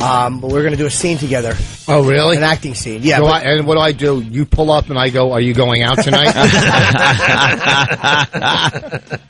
But we're going to do a scene together. Oh, really? An acting scene. Yeah. And what do I do? You pull up and I go, are you going out tonight?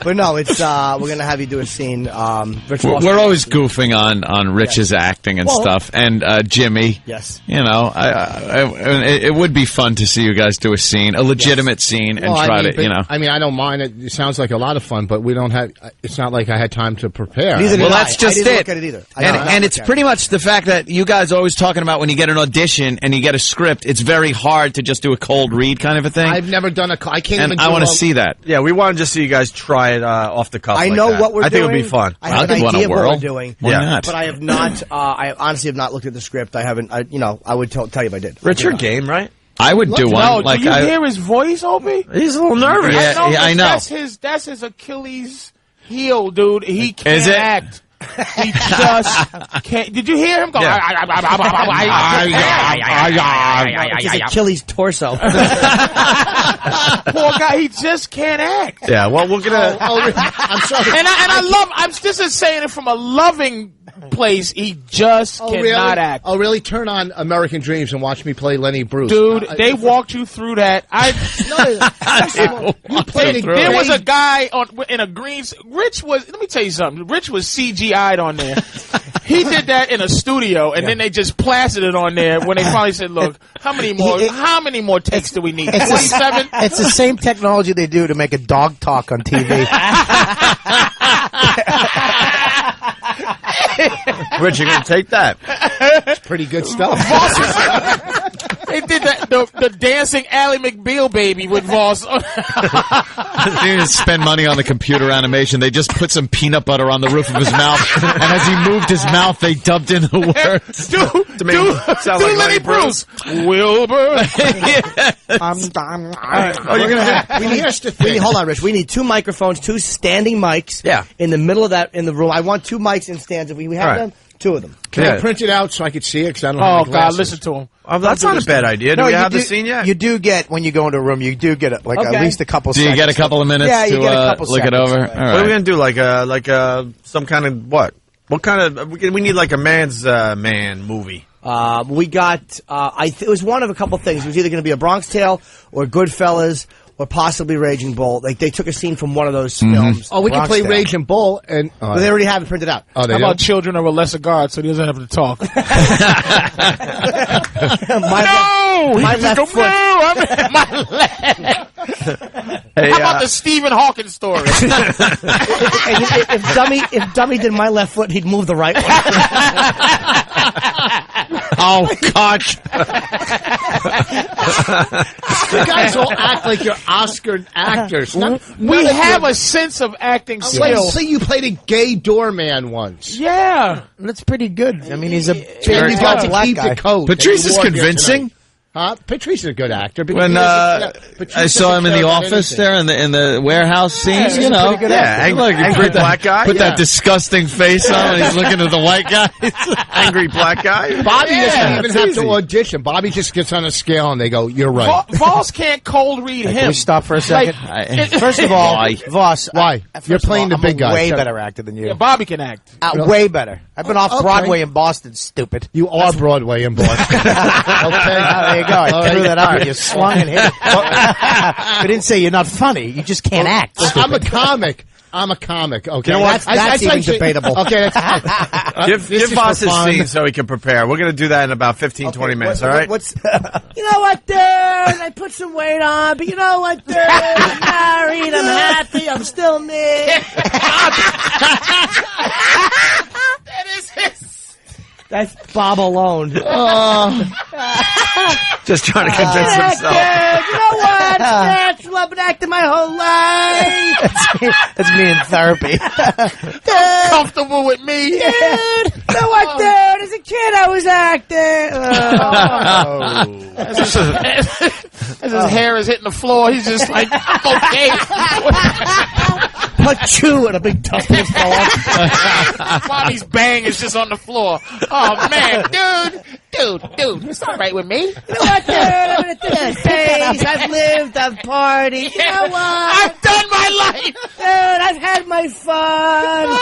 But no, it's we're going to have you do a scene. We're always goofing on Rich's acting and stuff. And Jimmy. Yes. You know, it would be fun to see you guys do a scene, a legitimate scene, and try to, you know. I mean, I don't mind it. It sounds like a lot of fun, but we don't have. It's not like I had time to prepare. Well, that's just it. Look at it either. And it's pretty much the fact that you guys are always talking about when you get an audition and you get a script, it's very hard to just do a cold read kind of a thing. I've never done I can't even. I want to see that. Yeah, we want to just see you guys try it off the cuff. I know what we're doing. I think it would be fun. I have an idea of what we're doing. Why not? But I have not. I honestly have not looked at the script. I haven't. I would tell you if I did. Richard game, right? I would do one. No, do you hear his voice, Opie? He's a little nervous. Yeah, I know. That's his Achilles heel, dude. He can't Is it? act. He just can't. Did you hear him go? It's his Achilles torso. Poor guy, he just can't act. Yeah, well, we're gonna. I'm sorry. And I love. I'm just saying it from a loving place. He just cannot act. Oh, really? Turn on American Dreams and watch me play Lenny Bruce. Dude, they walked you through that. There was a guy in a green. Rich was. Let me tell you something. Rich was CGI'd on there. He did that in a studio, and then they just plastered it on there when they finally said, "Look, how many more takes do we need? 27." It's the same technology they do to make a dog talk on TV. Rich, you're gonna take that. It's pretty good stuff. They did the dancing Ally McBeal baby with Voss. They didn't spend money on the computer animation. They just put some peanut butter on the roof of his mouth, and as he moved his mouth, they dubbed in the words. Do Lenny Bruce. Wilbur. Hold on, Rich. We need 2 microphones, 2 standing mics. Yeah. In the middle of in the room. I want 2 mics in stands. If we have them, 2 of them. Can I print it out so I could see it? Because I don't have Oh my God, glasses. listen to him. Oh, that's not a bad idea. Do we have the scene yet? You do get, when you go into a room, you do get at least a couple Do seconds. you get a couple of minutes to look it over? Right. All right. What are we gonna do? Like some kind of what? What kind of? We need like a man's man movie. We got. It was one of a couple things. It was either going to be A Bronxe Tale or Goodfellas or possibly Raging Bull. Like they took a scene from one of those films. Oh, we can play Tale. Raging Bull, and But they already have it printed out. Oh, How about Children of a Lesser God, so he doesn't have to talk? My left foot. My left. Hey, How about the Stephen Hawking story? if Dummy did my left foot, he'd move the right one. Oh, gosh. You guys all act like you're Oscar actors. We have a sense of acting skill. See, you played a gay doorman once. Yeah. That's pretty good. I mean, he's a And you got to keep the coat. Patrice is convincing. Huh? Patrice is a good actor. When I saw him in the office there in the warehouse scenes, you know, angry black guy. Put that disgusting face on, and he's looking at the white guy. Angry black guy. Bobby doesn't even have to audition. Bobby just gets on a scale, and they go, "You're right." Voss can't cold read him. Can we stop for a second? First of all, Voss. Why? You're playing the big guy. I'm a way better actor than you. Yeah, Bobby can act. Way better. I've been off Broadway in Boston, stupid. You are Broadway in Boston. Okay. There you go. I threw that up. You swung and hit it. I didn't say you're not funny. You just can't act. I'm a comic. Okay, you know what? That's even debatable. Okay, give Voss his scene so he can prepare. We're going to do that in about 15-20 minutes. All right. You know what, dude? I put some weight on, but you know what, dude? I'm married. I'm happy. I'm still me. That is his. That's Bob alone. Just trying to convince himself. You know what? Natural. I've been acting my whole life. That's me in therapy. Comfortable with me. Dude. You know what, dude? As a kid, I was acting. As his hair is hitting the floor, he's just like, I'm okay. Chew and a big tussle fell off. Bobby's bang is just on the floor. Oh, man. Dude, it's all right with me. You know what, dude? I'm in a different phase. I've lived, I've partied. You know what? I've done my life. Dude, I've had my fun.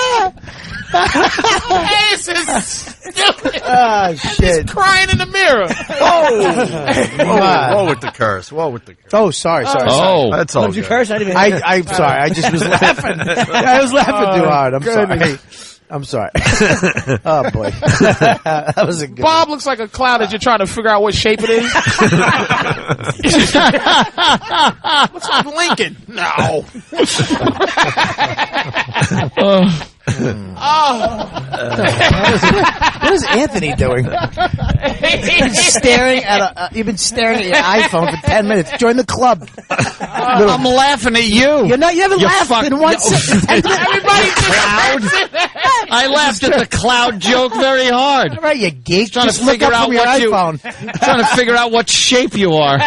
This is stupid. Oh, shit. Crying in the mirror. Whoa with the curse. Whoa with the curse. Oh, sorry. Oh. That's all Did you good. curse? I didn't even I'm sorry. I just was laughing. I was laughing too hard. I'm sorry. Oh, boy. That was a good Bob looks like a cloud that you're trying to figure out what shape it is. Looks like Lincoln. No. What is Anthony doing? You've been staring at your iPhone for 10 minutes. Join the club. I'm laughing at you. You haven't laughed in one second. Everybody's Cloud. I laughed at the cloud joke very hard. All right, you geek. Trying Just to look figure up out from your what iPhone. Trying to figure out what shape you are.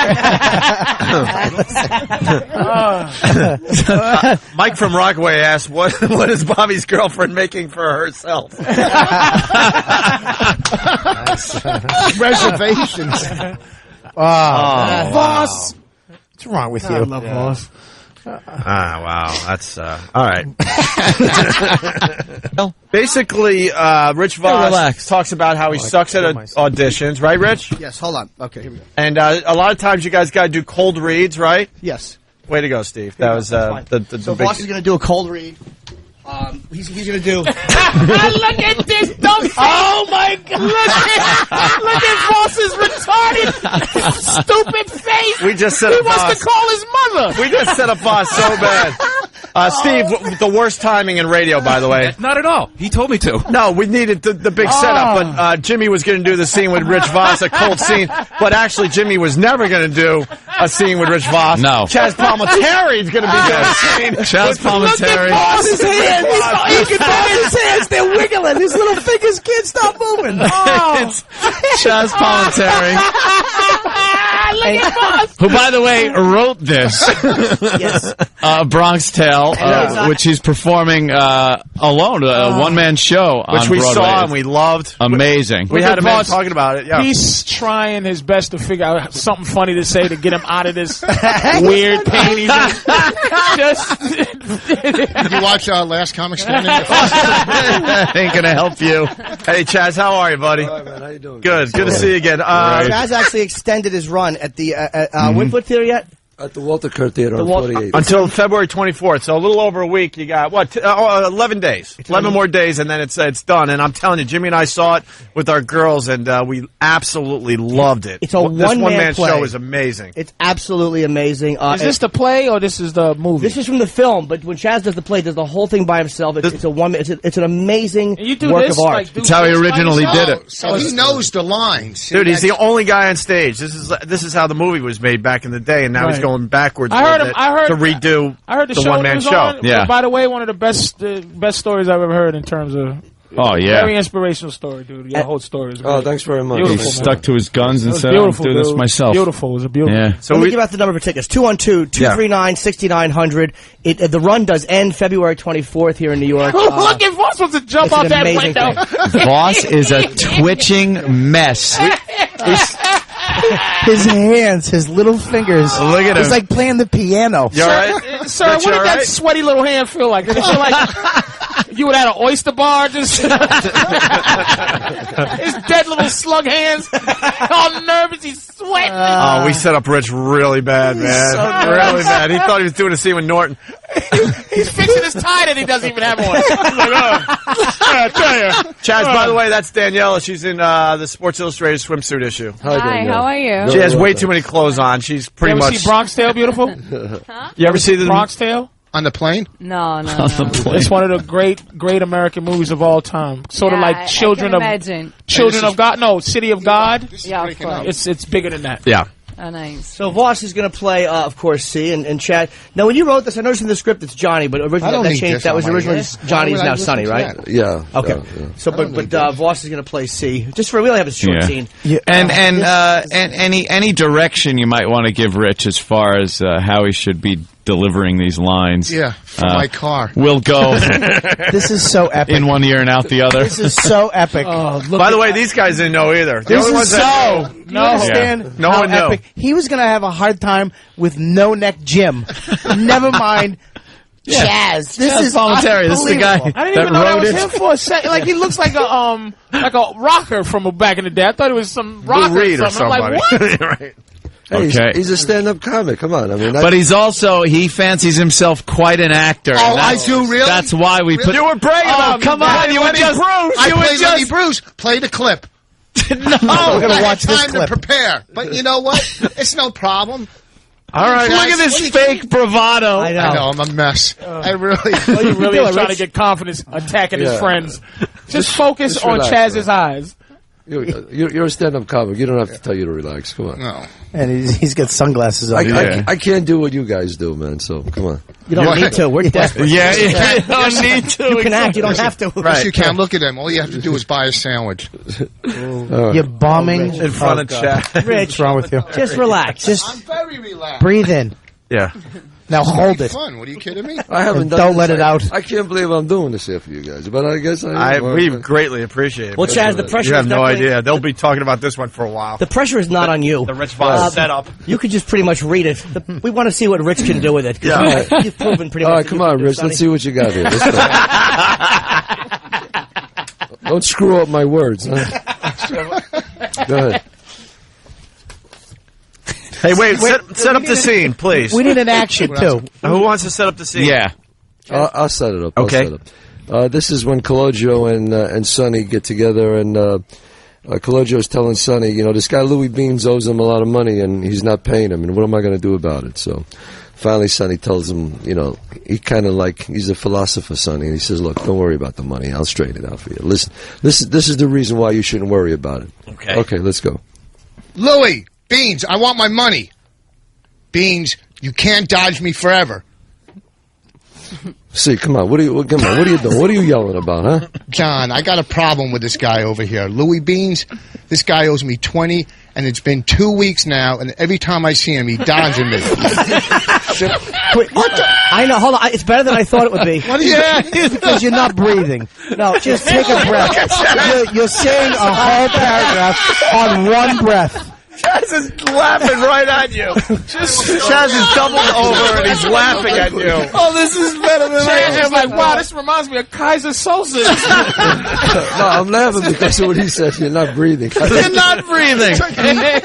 Mike from Rockaway asked, "What is Bobby's girlfriend making for herself?" Reservations. Voss. What's wrong with you? I love Voss. Wow, that's all right. Basically, Rich Voss talks about how he sucks at auditions, right, Rich? Yes, hold on. Okay, here we go. And a lot of times you guys got to do cold reads, right? Yes. Way to go, Steve. That was That's fine. the So big. Voss is going to do a cold read. He's going to do... Look at this dumb face. Oh, my God. Look at Voss's retarded, stupid face. We just set He up wants Voss. to call his mother. We just set up Voss so bad. Steve, the worst timing in radio, by the way. Not at all. He told me to. No, we needed the big setup, but Jimmy was going to do the scene with Rich Voss, a cold scene. But actually, Jimmy was never going to do a scene with Rich Voss. No. Chaz Palminteri is going to be doing a scene. Chaz Palminteri. His hands. You can feel his hands. They're wiggling. His little fingers can't stop moving. It's Chaz Palminteri. Look at Voss. Who, by the way, wrote this. Yes. Bronxe Tale, which he's performing alone, a one-man show on Which we Broadway. saw and we loved. Amazing. We had a man Voss. talking about it. Yeah. He's trying his best to figure out something funny to say to get him out of this weird pain he's in. Just Did you watch Last Comic Standing? Ain't gonna help you. Hey, Chaz, how are you, buddy? All right, man. How you doing? Good to see you again. Chaz actually extended his run at the Winfoot Theater yet? At the Walter Kerr Theater on 48th. Until February 24th, so a little over a week. You got, 11 days. 11 more days, and then it's done. And I'm telling you, Jimmy and I saw it with our girls, and we absolutely loved it. It's a This one-man play. show is amazing. It's absolutely amazing. is this the play or this is the movie? This is from the film, but when Chaz does the play, does the whole thing by himself. It's a one. It's an amazing And you do work this, of art. like, do It's how he this by originally yourself? did it. So he knows the lines. Dude, he's the only guy on stage. This is how the movie was made back in the day, and now he's Right. going backwards I heard a him. bit I heard to redo I heard the, the show one-man was show. on. Yeah. By the way, one of the best stories I've ever heard in terms of. Oh, yeah. Very inspirational story, dude. Your whole story is great. Oh, thanks very much. Beautiful, He man. stuck to his guns and It was said, beautiful, I'll do this dude. myself. Beautiful. It was a beautiful. Yeah. So Let me we, give out the number for tickets. 212-239-6900. The run does end February 24th here in New York. Look at Voss wants to jump it's out an that amazing window. Voss is a twitching mess. His hands, his little fingers. Look at It's him. like playing the piano. You all right? Sir, Rich, what you did all that right? sweaty little hand feel like? Did it feel like you would have an oyster bar? Just his dead little slug hands, all nervous. He's sweating. Oh, we set up Rich really bad, man. Really bad. He thought he was doing a scene with Norton. He's fixing his tie that he doesn't even have on. He's like, I tell you. Chaz, by the way, that's Daniela. She's in the Sports Illustrated swimsuit issue. Hi, how are you? She has way too many clothes on. She's You pretty ever much. see Bronxe Tale, beautiful? You ever see the Bronxe Tale? On the plane? No. It's one of the great American movies of all time. Sort of like Children of God. No, City of God. Yeah, of course. It's bigger than that. Yeah. Oh, nice. So Voss is going to play, of course, C and Chad. Now, when you wrote this, I noticed in the script it's Johnny, but I originally don't that need changed. this That on was my originally list. Johnny is Why would I now listen Sonny, to right? that? Yeah. Okay. Yeah. So, but Voss is going to play C. Just for we only have a short scene. And any direction you might want to give Rich as far as how he should be delivering these lines. Yeah, from my car. Will go This is so epic. in one ear and out the other. This is so epic. By the way, these guys didn't know either. The This only is ones that Do you understand No how one knew. epic? He was going to have a hard time with no neck Jim. Never mind Chaz, this is voluntary. This is the guy I didn't that even know that wrote was it. him for a second. Like he looks like a rocker from back in the day. I thought it was some rocker Lou Reed or or something. I'm somebody. like, what? Right. Hey, Okay. he's a stand-up comic. Come on, I mean, But he fancies himself quite an actor. Oh, and I that's- do, really? That's why we put. You were bragging about come on, you were just. I You were played Lenny just. Bruce. Play the clip. No, We're gonna I watch had this time clip. to prepare. But you know what? It's no problem. All right. look at this fake bravado. I know. I know, I'm a mess. I really... Oh, you really Feel it, are trying to Rich. get confidence attacking his Yeah. friends. Just focus just on relax, Chaz's man. eyes. You're a stand-up comic. You don't have to tell you to relax. Come on. No. And he's got sunglasses on. I can't do what you guys do, man. So come on. You don't need to. We're desperate. Yeah, you don't need to. You can act. You don't have to. Yes, you can. Look at him. All you have to do is buy a sandwich. You're bombing In front of Chad. Rich, What's wrong with you? just relax. Just very relaxed. breathe in. Yeah. Now hold it. Fun. What are you kidding me? I haven't And done don't this. let it out. I can't believe I'm doing this here for you guys, but I guess I We greatly appreciate it. Well, Chaz, the pressure You have is no definitely- idea. They'll be talking about this one for a while. The pressure is not on you. The Rich Voss setup. You could just pretty much read it. We want to see what Rich can do with it. 'Cause Yeah. you've proven pretty All much. right, come on, Rich. Let's see what you got here. Let's go. Don't screw up my words. Huh? Go ahead. Hey, wait. Set up the scene, please. We need an action too. Who wants to set up the scene? Yeah. I'll set it up. Okay. I'll set it up. This is when Cologio and Sonny get together, and Cologio's telling Sonny, you know, this guy Louis Beans owes him a lot of money, and he's not paying him, and what am I going to do about it? So finally Sonny tells him, you know, he kind of like, he's a philosopher, Sonny, and he says, look, don't worry about the money. I'll straighten it out for you. Listen, this is the reason why you shouldn't worry about it. Okay, let's go. Louis, Beans, I want my money. Beans, you can't dodge me forever. See, come on, what are you doing? What are you yelling about, huh? John, I got a problem with this guy over here. Louis Beans, this guy owes me 20, and it's been 2 weeks now, and every time I see him, he dodging me. Wait, I know. Hold on. It's better than I thought it would be. Because you're not breathing. No, just take a breath. You're saying a whole paragraph on one breath. Chaz is laughing right at you. Chaz is doubled over and he's laughing at you. Oh, this is better than Chaz is like, wow, this reminds me of Kaiser Sosa. No, I'm laughing because of what he said. You're not breathing. You're not breathing.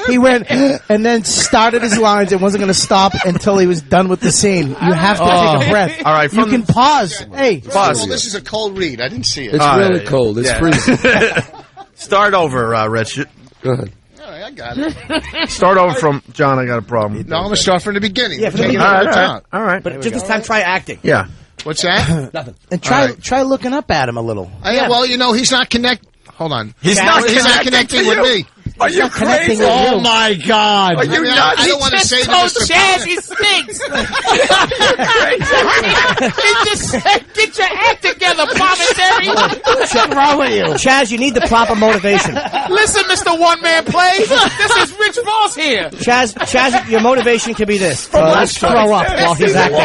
He went and then started his lines and wasn't going to stop until he was done with the scene. You have to take a breath. All right, You can pause. Hey, Well, this is a cold read. I didn't see it. It's really cold. It's freezing. Start over, Rich. Go ahead. All right, I got it. Start over from John. I got a problem. No, I'm going to start from the beginning. Yeah, from the Take it beginning. into account. All right. But just this time, try acting. Yeah. What's that? Nothing. and try All right. try looking up at him a little. Well, you know, he's not Hold on. He's Chaz, not He's not connecting connecting to with you. me. Are you connecting crazy? with Oh you. my God! Are you I mean, nuts? I don't want to say told this. Chaz he stinks. He just said, get your act together, commentary. What's wrong with you? Chaz, you need the proper motivation. Listen, Mr. One Man Play. This is Rich Voss here. Chaz, your motivation can be this. Let's throw up while he's acting.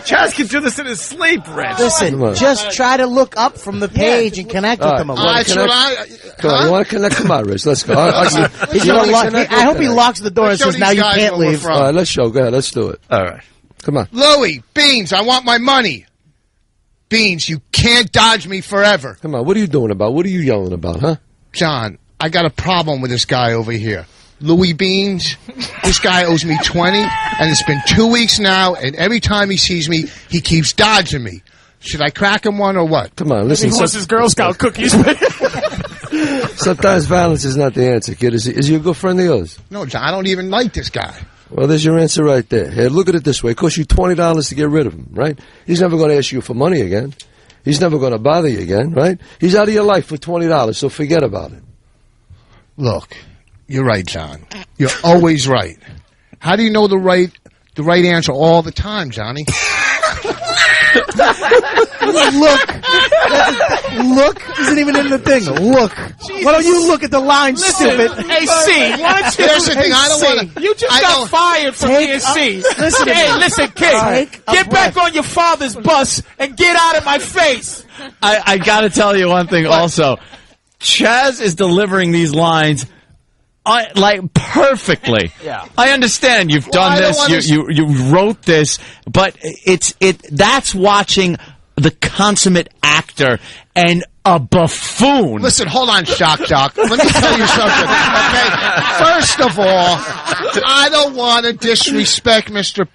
Chaz can do this in his sleep, Rich. Listen, Come on. just try to look up from the page and connect with All them a right. little. That's what I... Come on, you want to connect? Come on, Rich. Let's go. He's gonna I hope he locks the door and Let's show says, "Now these you guys can't where we're leave." from. All right, let's show. Go ahead. Let's do it. All right. Come on. Louis, Beans, I want my money. Beans, you can't dodge me forever. Come on. What are you doing about? What are you yelling about, huh? John, I got a problem with this guy over here. Louis Beans, this guy owes me 20, and it's been 2 weeks now, and every time he sees me, he keeps dodging me. Should I crack him one or what? Come on. He Listen. wants his Girl Scout cookies. Sometimes violence is not the answer, kid. Is he a good friend of yours? No, John, I don't even like this guy. Well, there's your answer right there. Hey, look at it this way. It costs you $20 to get rid of him, right? He's never going to ask you for money again. He's never going to bother you again, right? He's out of your life for $20, so forget about it. Look, you're right, John. You're always right. How do you know the right answer all the time, Johnny? Look isn't even in the thing. Look. Why don't you look at the line, stupid? Hey, C, why don't you... Here's the thing, I don't want to... You just got fired from ENC. Listen to Hey, me. listen, kid. Take a Get breath. back on your father's bus and get out of my face. I got to tell you one thing also. Chaz is delivering these lines like perfectly. Yeah. I understand you've done this. You wrote this, but that's watching the consummate actor and a buffoon. Listen, hold on, Shock Jock. Let me tell you something. Okay, first of all, I don't want to disrespect Mr.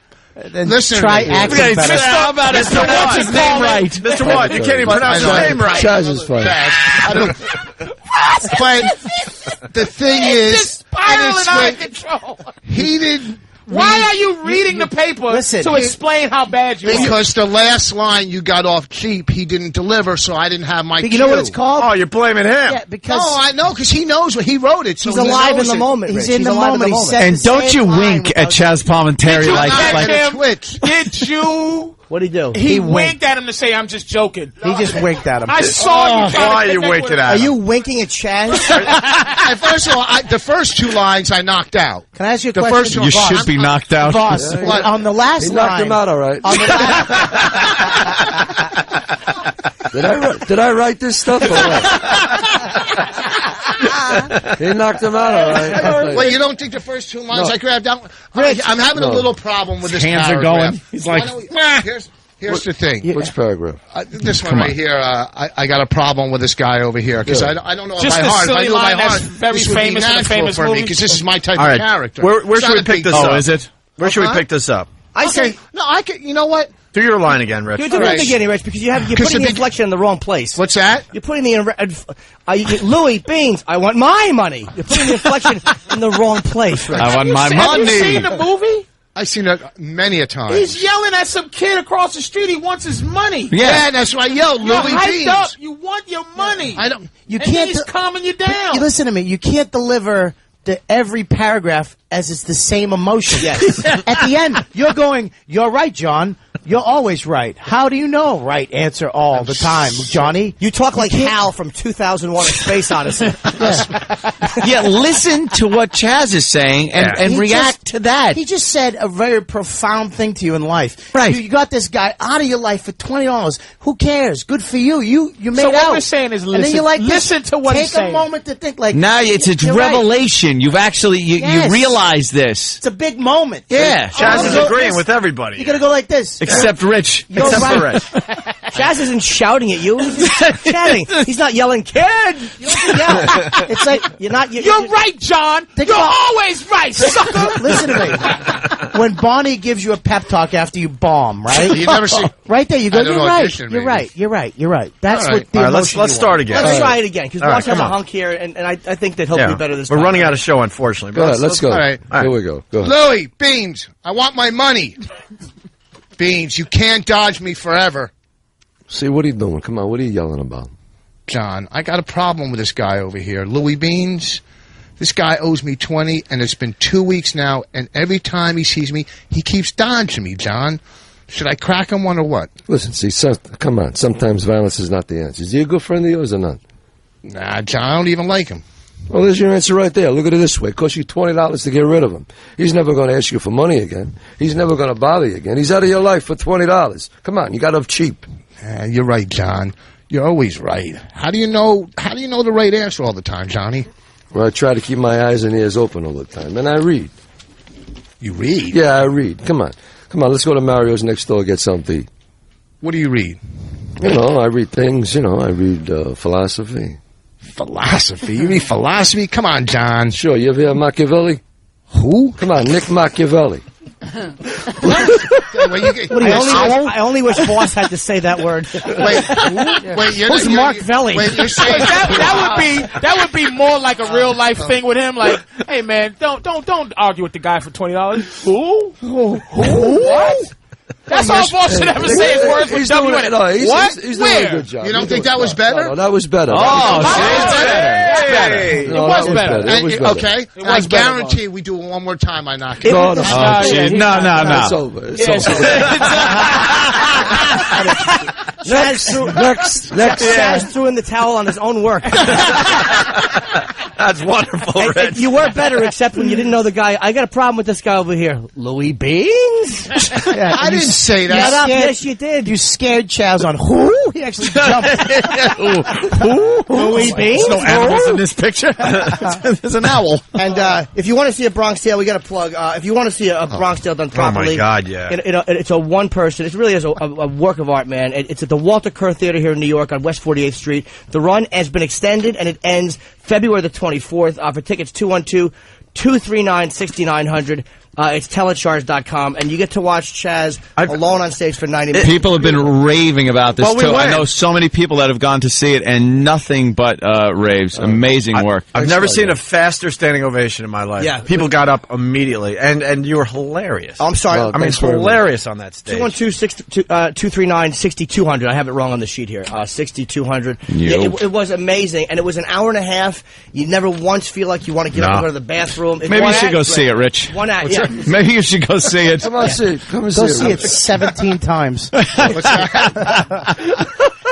Listen, try acting better. How about it? What's his name right? Mr. Watt, you can't even pronounce his name right. Chaz is fine. But the thing is, Spiraling out of control. he didn't. Why are you reading the paper to explain how bad you are? Because the last line you got off cheap, he didn't deliver, so I didn't have my But you know what it's called? Oh, you're blaming him. Yeah, because No, I know, because he knows what he wrote it. So he's he alive knows in the it. moment. He's Rich. in the alive moment. In the moment. And don't you wink at Chaz Palminteri like Twitch. Did you? What'd he do? He winked at him to say, "I'm just joking." He just winked at him. I saw you. Why are you winking at Are him? you winking at Chaz? And first of all, the first two lines I knocked out. Can I ask you a The question? first two, you should be knocked out. Boss, on the last He line. knocked him out all right. On the last, Did I write this stuff or what? He knocked him out all right. Well, you don't think the first two lines No. I grabbed out? Rich. I'm having a No. little problem with this Hands are paragraph. going. He's like, Why don't we- here's the thing. Which paragraph? This one right here, I got a problem with this guy over here because I don't know Just it by the heart. If I silly knew it by line that's heart, very this would be famous in a natural famous for me movie. because this is my type All of right. character. Where It's should not we a pick big this deal. up? Oh, is it? Where should we Huh? pick this up? I say Okay. No, I can. You know what? Do your line again, Rich. you're doing Right. the beginning, Rich, because you're Because putting the the inflection in the wrong place. What's that? You're putting the Louis Beans. I want my money. You're putting the inflection in the wrong place, Rich. I want my Have you money. seen the movie? I've seen it many a time. He's yelling at some kid across the street. He wants his money. Yeah, that's why I yelled. You're Louis hyped Beans. up. You want your money. I don't. you And can't. he's calming you down. You listen to me. You can't deliver every paragraph as it's the same emotion. Yes. At the end, you're going, "You're right, John. You're always right. How do you know? Right answer all the time, Johnny." You talk like can't- Hal from 2001: A Space Odyssey. Yeah, listen to what Chaz is saying and He react just- to that. He just said a very profound thing to you in life. Right. You got this guy out of your life for $20. Who cares? Good for you. You made So it what out. we're saying is and then listen- you like listen this. to what Take he's a saying. moment to think. Like Now it's you're right. revelation. You've actually you Yes. realize this. It's a big moment. Yeah. Chaz is Go agreeing this- with everybody. You got to go like this. Except Rich. Go Except for right. Rich. Chaz isn't shouting at you. He's just chatting. He's not yelling, "Kid!" You don't yell. It's like you're not. You're right, John. Think You're about- always right, sucker. Listen to me. When Bonnie gives you a pep talk after you bomb, right? You never see. Right there, you go. At an You're right. audition, You're maybe. right. You're right. You're right. That's All what right. the All right, emotion let's you start want. again. Let's try it again because All right, Ross has come a on. hunk here, and I think that he'll Yeah. be better this We're time. running out of show, unfortunately. Go ahead, let's go. All right. Here we go. Go ahead. Louis Beans, I want my money. Beans, you can't dodge me forever. See, what are you doing? Come on, what are you yelling about? John, I got a problem with this guy over here. Louis Beans, this guy owes me 20, and it's been 2 weeks now, and every time he sees me, he keeps dodging me, John. Should I crack him one or what? Listen, see, come on. Sometimes violence is not the answer. Is he a good friend of yours or not? Nah, John, I don't even like him. Well, there's your answer right there. Look at it this way. It costs you $20 to get rid of him. He's never going to ask you for money again. He's never going to bother you again. He's out of your life for $20. Come on, you got off cheap. You're right, John. You're always right. How do you know the right answer all the time, Johnny? Well, I try to keep my eyes and ears open all the time, and I read. You read? Yeah, I read. Come on, let's go to Mario's next door, get something to eat. What do you read? You know, I read things, I read philosophy. Philosophy? You read philosophy? Come on, John. Sure, you ever hear Machiavelli? Who? Come on, Nick Machiavelli. I only wish Boss had to say that word. Who's Mark Velli? Wait, you're saying that would be more like a real life thing with him. Like, hey man, don't argue with the guy for $20. Who? What? That's all Boss should ever say is words with W in it. No, he's What? doing Where? a good job. You don't He's think doing- that was better? No, that was better. Oh, It No, was that better. That was better. Okay, It I was better, guarantee we do it one more time. I knock it. No, no, Oh, gee. No. It's over. It's Yes. over. Next. Chaz threw in the towel on his own work. That's wonderful, And Rich. you were better, except when you didn't know the guy. I got a problem with this guy over here. Louis Beans? I didn't say Shut that. up. Yes, you did. You scared Chaz on who? He actually jumped. Louis Beans? There's no animals in this picture. There's an owl. And if you want to see a Bronx Tale, we got a plug. If you want to see a Bronx Tale done properly, Oh my God, yeah. it's a one person. It really is a work of art, man. It's at the Walter Kerr Theater here in New York on West 48th Street. The run has been extended and it ends February the 24th. For tickets, 212-239-6900. It's telecharge.com, and you get to watch Chaz alone on stage for 90 minutes. People have been raving about this, Well, we too. I went. know so many people that have gone to see it, and nothing but raves. Amazing work. I've never seen a faster standing ovation in my life. Yeah. People got up immediately, and you were hilarious. I'm sorry. Well, I mean, thanks very much. hilarious on that stage. 212-239-6200. I have it wrong on the sheet here. 6200. Yeah, it was amazing, and it was an hour and a half. You never once feel like you want to get up and go to the bathroom. It's Maybe one you should act, go see it, Rich. One act, yeah. Maybe you should go see it. Come on, see it. Come and Go see see it. it 17 times. What's that?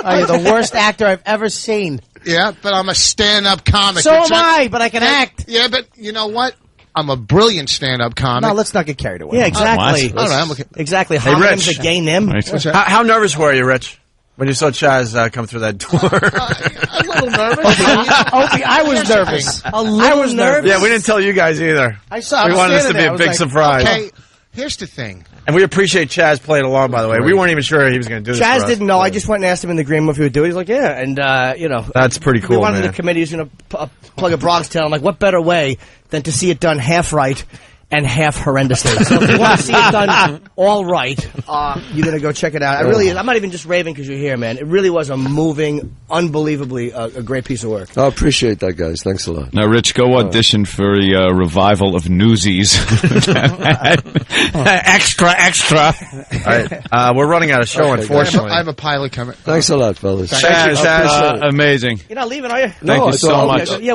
You're the worst actor I've ever seen. Yeah, but I'm a stand-up comic. So am I, but I can act. Yeah, but you know what? I'm a brilliant stand-up comic. No, let's not get carried away. Yeah, exactly. What? All right, I'm okay. Exactly. Hey, Homonyms Rich. a gay nim. Right. How nervous were you, Rich, when you saw Chaz come through that door? A little nervous. Opie, I was nervous. I was nervous. Yeah, we didn't tell you guys either. I saw. We I'm wanted this to standing be there. I a was big like, surprise. Okay, here's the thing. And we appreciate Chaz playing along, by the way. We weren't even sure he was going to do this Chaz for us. didn't know. I just went and asked him in the green room if he would do it. He's like, yeah. And, That's pretty we cool, wanted man. the committee who's going to plug a Bronx Tale. I'm like, what better way than to see it done half right and half horrendously? So if you want to see it done all right, you're going to go check it out. I'm not even just raving because you're here, man. It really was a moving, unbelievably a great piece of work. I appreciate that, guys. Thanks a lot. Now, Rich, go audition for a revival of Newsies. Extra. All right. We're running out of show, unfortunately. I have a pilot coming. Thanks a lot, fellas. Chaz, Amazing. You're not leaving, are you? Thank you so much. Yeah,